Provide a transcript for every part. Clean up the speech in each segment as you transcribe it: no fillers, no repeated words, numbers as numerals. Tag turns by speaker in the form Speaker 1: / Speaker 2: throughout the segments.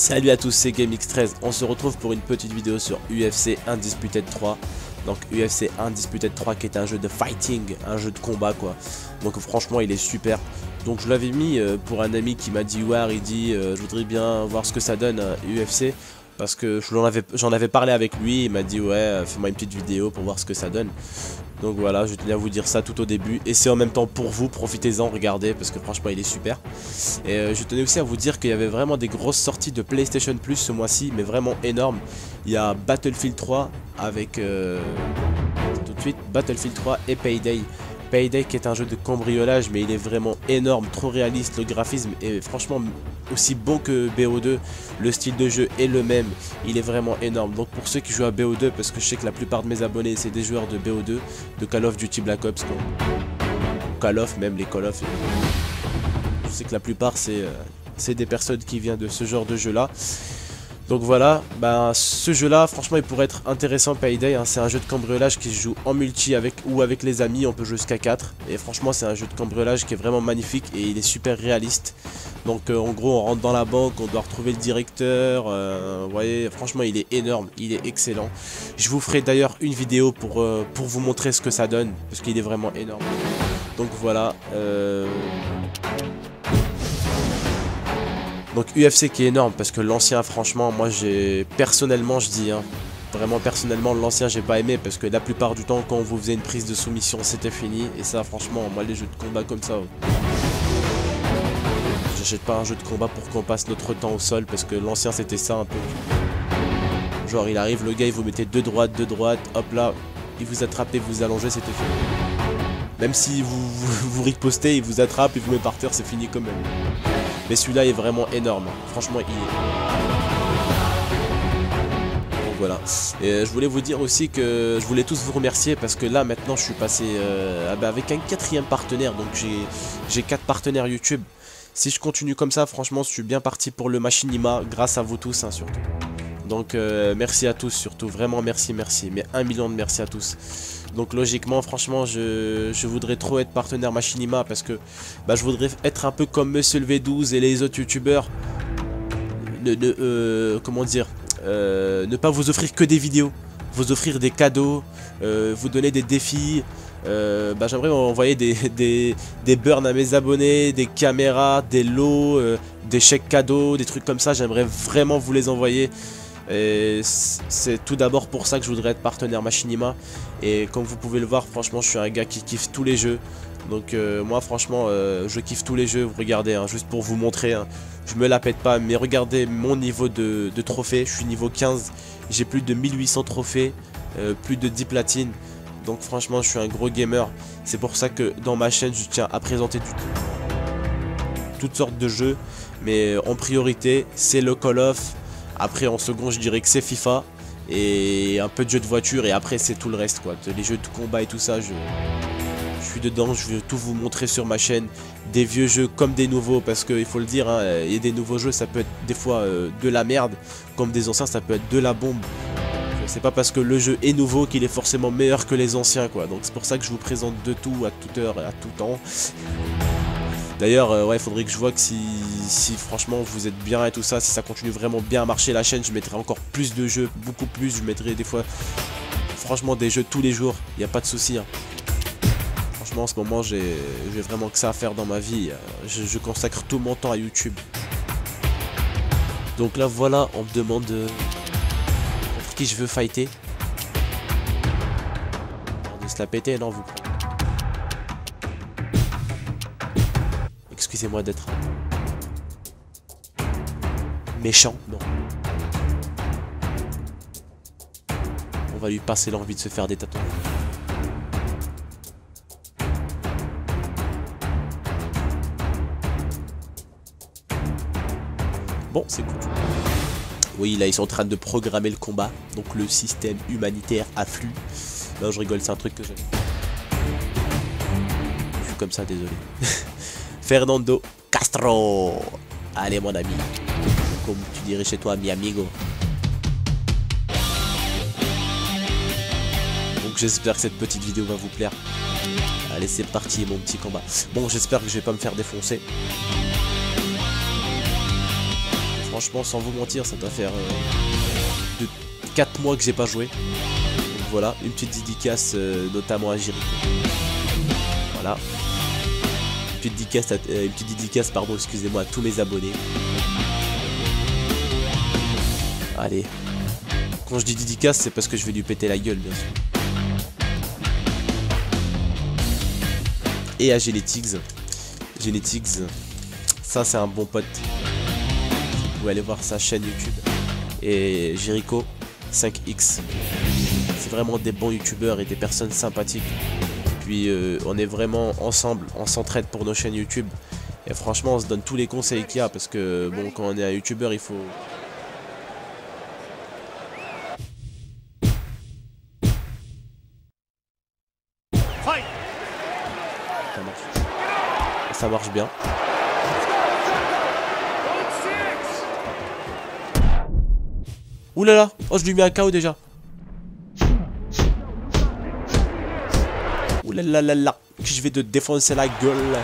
Speaker 1: Salut à tous, c'est GameX13, on se retrouve pour une petite vidéo sur UFC Undisputed 3. Donc UFC Undisputed 3 qui est un jeu de fighting, un jeu de combat quoi. Donc franchement il est super. Donc je l'avais mis pour un ami qui m'a dit ouais, il dit je voudrais bien voir ce que ça donne UFC. Parce que j'en avais parlé avec lui, il m'a dit ouais fais-moi une petite vidéo pour voir ce que ça donne. Donc voilà, je tenais à vous dire ça tout au début. Et c'est en même temps pour vous, profitez-en, regardez, parce que franchement il est super. Et je tenais aussi à vous dire qu'il y avait vraiment des grosses sorties de PlayStation Plus ce mois-ci, mais vraiment énormes. Il y a Battlefield 3 avec tout de suite Battlefield 3 et Payday. Payday qui est un jeu de cambriolage, mais il est vraiment énorme, trop réaliste, le graphisme est franchement aussi bon que BO2, le style de jeu est le même, il est vraiment énorme. Donc pour ceux qui jouent à BO2, parce que je sais que la plupart de mes abonnés c'est des joueurs de BO2, de Call of Duty Black Ops, Call of, même les Call of, je sais que la plupart c'est des personnes qui viennent de ce genre de jeu là. Donc voilà, ce jeu là franchement il pourrait être intéressant. Payday, hein, c'est un jeu de cambriolage qui se joue en multi ou avec les amis, on peut jouer jusqu'à 4. Et franchement c'est un jeu de cambriolage qui est vraiment magnifique et il est super réaliste. Donc en gros on rentre dans la banque, on doit retrouver le directeur, vous voyez, franchement il est énorme, il est excellent. Je vous ferai d'ailleurs une vidéo pour vous montrer ce que ça donne, parce qu'il est vraiment énorme. Donc voilà, donc UFC qui est énorme parce que l'ancien franchement moi personnellement je dis vraiment personnellement l'ancien j'ai pas aimé parce que la plupart du temps quand on vous faisait une prise de soumission c'était fini. Et ça franchement moi les jeux de combat comme ça, j'achète pas un jeu de combat pour qu'on passe notre temps au sol, parce que l'ancien c'était ça un peu. Genre il arrive, le gars il vous mettez deux droites, hop là, il vous attrape et vous allongez, c'était fini. Même si vous ripostez, il vous attrape et vous met par terre, c'est fini quand même. Mais celui-là est vraiment énorme, franchement il est... Donc voilà, et je voulais vous dire aussi que je voulais tous vous remercier parce que là maintenant je suis passé avec un 4e partenaire, donc j'ai 4 partenaires YouTube. Si je continue comme ça, franchement je suis bien parti pour le machinima, grâce à vous tous surtout. Donc merci à tous surtout, vraiment merci, mais 1 million de merci à tous. Donc logiquement franchement je voudrais trop être partenaire machinima parce que je voudrais être un peu comme Monsieur le V12 et les autres youtubeurs. Comment dire, ne pas vous offrir que des vidéos, vous offrir des cadeaux, vous donner des défis. J'aimerais envoyer des burns à mes abonnés, des caméras, des lots, des chèques cadeaux, des trucs comme ça. J'aimerais vraiment vous les envoyer. Et c'est tout d'abord pour ça que je voudrais être partenaire machinima. Et comme vous pouvez le voir, franchement je suis un gars qui kiffe tous les jeux. Donc moi franchement je kiffe tous les jeux. Vous regardez, juste pour vous montrer, je me la pète pas, mais regardez mon niveau de trophées. Je suis niveau 15, j'ai plus de 1800 trophées, plus de 10 platines. Donc franchement je suis un gros gamer. C'est pour ça que dans ma chaîne je tiens à présenter toutes sortes de jeux. Mais en priorité c'est le Call of. Après en second je dirais que c'est FIFA. Et un peu de jeux de voiture. Et après c'est tout le reste quoi. Les jeux de combat et tout ça, je suis dedans. Je vais tout vous montrer sur ma chaîne. Des vieux jeux comme des nouveaux. Parce qu'il faut le dire, il y a des nouveaux jeux, ça peut être des fois de la merde. Comme des anciens, ça peut être de la bombe. C'est pas parce que le jeu est nouveau qu'il est forcément meilleur que les anciens quoi. Donc c'est pour ça que je vous présente de tout à toute heure et à tout temps. D'ailleurs ouais, il faudrait que je vois que si franchement vous êtes bien et tout ça, si ça continue vraiment bien à marcher la chaîne, je mettrai encore plus de jeux, beaucoup plus. Je mettrai des fois franchement des jeux tous les jours, il n'y a pas de souci. Franchement en ce moment j'ai vraiment que ça à faire dans ma vie. Je consacre tout mon temps à YouTube. Donc là voilà, on me demande contre qui je veux fighter. De se la péter, non vous. Excusez-moi d'être méchant, non. On va lui passer l'envie de se faire des tatouages. Bon, c'est cool. Oui, là ils sont en train de programmer le combat. Donc le système humanitaire afflue. Non, je rigole, c'est un truc que j'aime. Je suis comme ça, désolé. Fernando Castro. Allez mon ami. Comme tu dirais chez toi, mi amigo. Donc j'espère que cette petite vidéo va vous plaire. Allez c'est parti mon petit combat. Bon j'espère que je vais pas me faire défoncer. franchement, sans vous mentir, ça doit faire 4 mois que j'ai pas joué. Donc voilà, une petite dédicace notamment à Jericho. Voilà. Une petite dédicace, pardon, excusez-moi, à tous mes abonnés. Allez. Quand je dis dédicace, c'est parce que je vais lui péter la gueule, bien sûr. Et à Genetics. Genetics, ça c'est un bon pote. Vous pouvez aller voir sa chaîne YouTube. Et Jericho 5X. C'est vraiment des bons youtubeurs et des personnes sympathiques. Puis on est vraiment ensemble, on s'entraide pour nos chaînes YouTube. Et franchement, on se donne tous les conseils qu'il y a. Parce que bon, quand on est un youtubeur, il faut... Ça marche bien. Ouh là là, oh je lui mets un KO déjà. Ouh là là là là, que je vais te défoncer la gueule.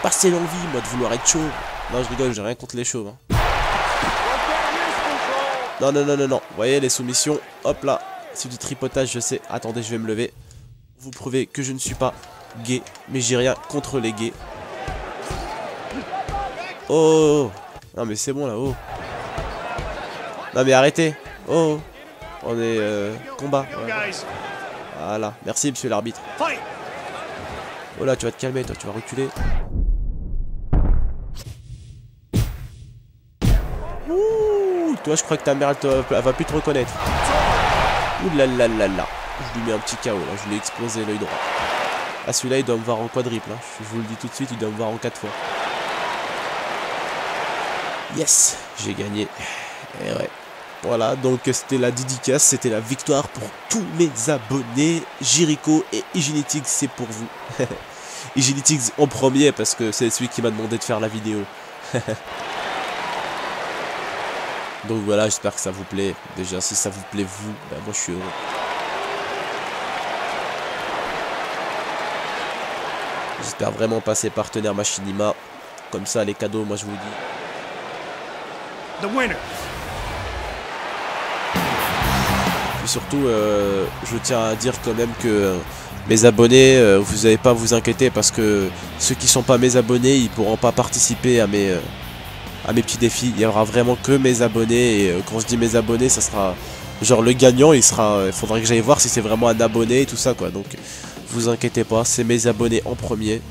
Speaker 1: Passer l'envie, moi, de vouloir être chauve. Non, je rigole, j'ai rien contre les chauves. Hein. Non, non, non, non, non. Vous voyez, les soumissions, hop là. C'est du tripotage, je sais. Attendez, je vais me lever. Vous prouvez que je ne suis pas gay, mais j'ai rien contre les gays. Oh, non mais c'est bon là, oh. Non mais arrêtez. Oh, on est combat. Ouais. Voilà, merci monsieur l'arbitre. Oh là, tu vas te calmer, toi, tu vas reculer. Ouh, toi je crois que ta mère elle va plus te reconnaître. Ouh là là là là. Je lui mets un petit KO là, je lui ai explosé l'œil droit. Ah, celui-là il doit me voir en quadruple, hein. Je vous le dis tout de suite, il doit me voir en 4 fois. Yes, j'ai gagné. Et ouais. Voilà, donc c'était la dédicace, c'était la victoire pour tous mes abonnés. Jericho et Hygienetics, c'est pour vous. Hygienetics en premier parce que c'est celui qui m'a demandé de faire la vidéo. Donc voilà, j'espère que ça vous plaît. Déjà, si ça vous plaît vous, bah moi je suis heureux. J'espère vraiment passer partenaire Machinima. Comme ça, les cadeaux, moi je vous le dis. The winner. Et surtout, je tiens à dire quand même que mes abonnés, vous n'avez pas à vous inquiéter parce que ceux qui sont pas mes abonnés, ils pourront pas participer à mes petits défis. Il y aura vraiment que mes abonnés. Et quand je dis mes abonnés, ça sera genre le gagnant. Il faudrait que j'aille voir si c'est vraiment un abonné et tout ça quoi. Donc vous inquiétez pas, c'est mes abonnés en premier.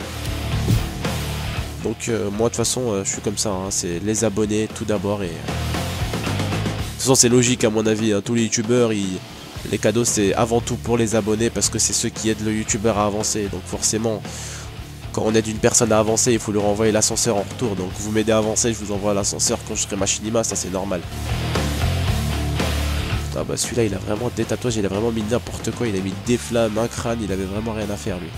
Speaker 1: Donc moi de toute façon je suis comme ça, hein, c'est les abonnés tout d'abord et... De toute façon c'est logique à mon avis, hein, tous les youtubeurs, les cadeaux c'est avant tout pour les abonnés parce que c'est ceux qui aident le youtubeur à avancer. Donc forcément, quand on aide une personne à avancer, il faut lui renvoyer l'ascenseur en retour. Donc vous m'aidez à avancer, je vous envoie l'ascenseur quand je serai Machinima, ça c'est normal. Ah bah celui-là il a vraiment des tatouages, il a vraiment mis n'importe quoi, il a mis des flammes, un crâne, il avait vraiment rien à faire lui.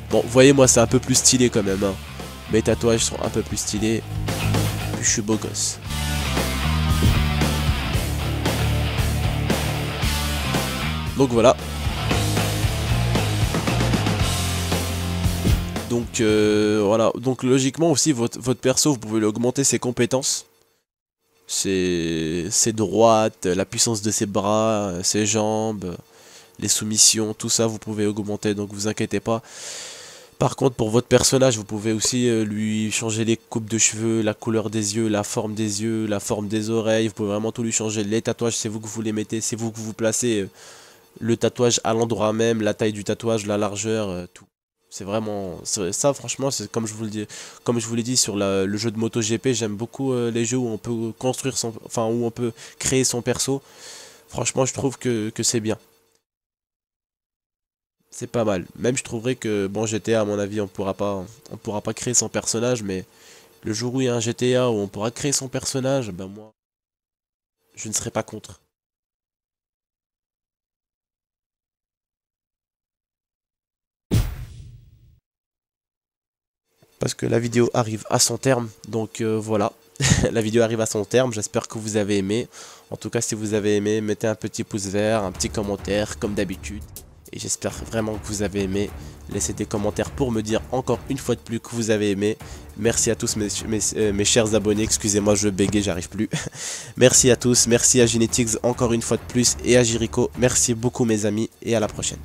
Speaker 1: Bon, vous voyez moi c'est un peu plus stylé quand même, hein. Mes tatouages sont un peu plus stylés, puis je suis beau gosse. Donc voilà. Donc voilà, donc logiquement aussi votre perso vous pouvez lui augmenter ses compétences. Ses droites, la puissance de ses bras, ses jambes, les soumissions, tout ça vous pouvez augmenter, donc vous inquiétez pas. Par contre pour votre personnage vous pouvez aussi lui changer les coupes de cheveux, la couleur des yeux, la forme des oreilles, vous pouvez vraiment tout lui changer. Les tatouages c'est vous que vous les mettez, c'est vous que vous placez le tatouage à l'endroit même, la taille du tatouage, la largeur, tout. C'est vraiment ça franchement, c'est comme je vous l'ai dit sur le jeu de MotoGP, j'aime beaucoup les jeux où on peut construire où on peut créer son perso. Franchement, je trouve que c'est bien. C'est pas mal. Même je trouverais que bon GTA à mon avis, on pourra pas créer son personnage, mais le jour où il y a un GTA où on pourra créer son personnage, ben moi je ne serai pas contre. Parce que la vidéo arrive à son terme, donc voilà, la vidéo arrive à son terme, j'espère que vous avez aimé. En tout cas si vous avez aimé, mettez un petit pouce vert, un petit commentaire comme d'habitude. et j'espère vraiment que vous avez aimé. Laissez des commentaires pour me dire encore une fois de plus que vous avez aimé. Merci à tous mes chers abonnés, excusez-moi je bégaye, j'arrive plus. Merci à tous, merci à Genetics encore une fois de plus et à Jericho. Merci beaucoup mes amis et à la prochaine.